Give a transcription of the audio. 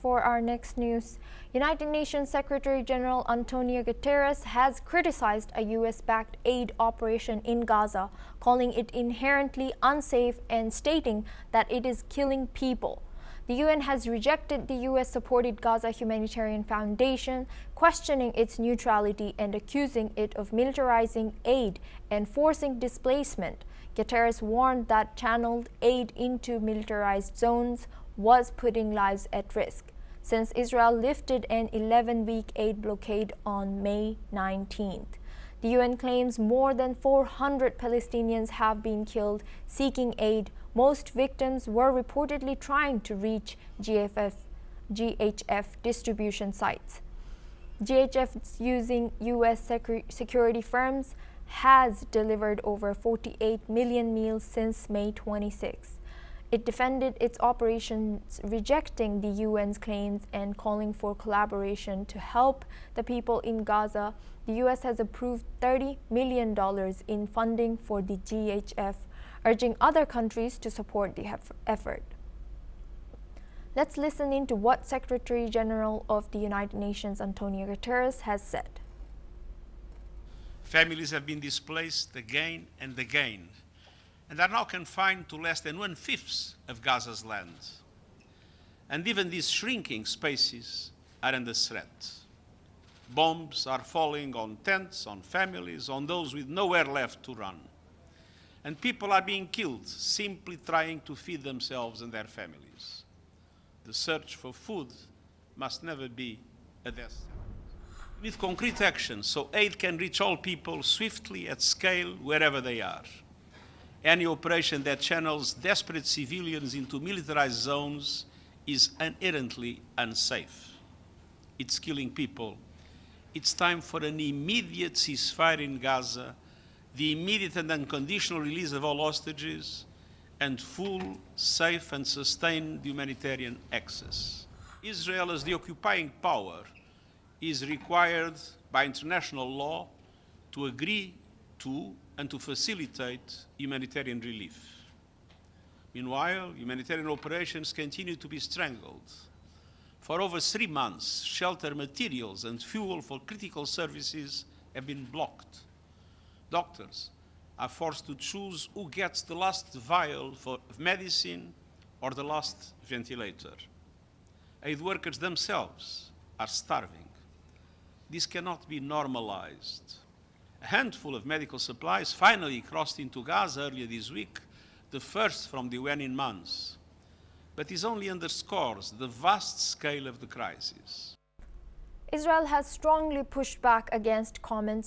for our next news. United Nations Secretary-General António Guterres has criticized a US-backed aid operation in Gaza, calling it inherently unsafe and stating that it is killing people. The UN has rejected the US-supported Gaza Humanitarian Foundation, questioning its neutrality and accusing it of militarizing aid and forcing displacement. Guterres warned that channeled aid into militarized zones was putting lives at risk, since Israel lifted an 11-week aid blockade on May 19th. The UN claims more than 400 Palestinians have been killed seeking aid. Most victims were reportedly trying to reach GHF distribution sites. GHF, using US security firms, has delivered over 48 million meals since May 26. It defended its operations, rejecting the UN's claims and calling for collaboration to help the people in Gaza. The US has approved $30 million in funding for the GHF, urging other countries to support the effort. Let's listen into what Secretary-General of the United Nations António Guterres has said. Families have been displaced again and again, and are now confined to less than 1/5 of Gaza's land. And even these shrinking spaces are under threat. Bombs are falling on tents, on families, on those with nowhere left to run. And people are being killed simply trying to feed themselves and their families. The search for food must never be a death sentence. We need concrete action so aid can reach all people swiftly, at scale, wherever they are. Any operation that channels desperate civilians into militarized zones is inherently unsafe. It's killing people. It's time for an immediate ceasefire in Gaza, the immediate and unconditional release of all hostages, and full, safe and sustained humanitarian access. Israel, as the occupying power, is required by international law to agree to and to facilitate humanitarian relief. Meanwhile, humanitarian operations continue to be strangled. For over 3 months, shelter materials and fuel for critical services have been blocked. Doctors are forced to choose who gets the last vial of medicine or the last ventilator. Aid workers themselves are starving. This cannot be normalized. A handful of medical supplies finally crossed into Gaza earlier this week, the first from the UN in months. But this only underscores the vast scale of the crisis. Israel has strongly pushed back against comments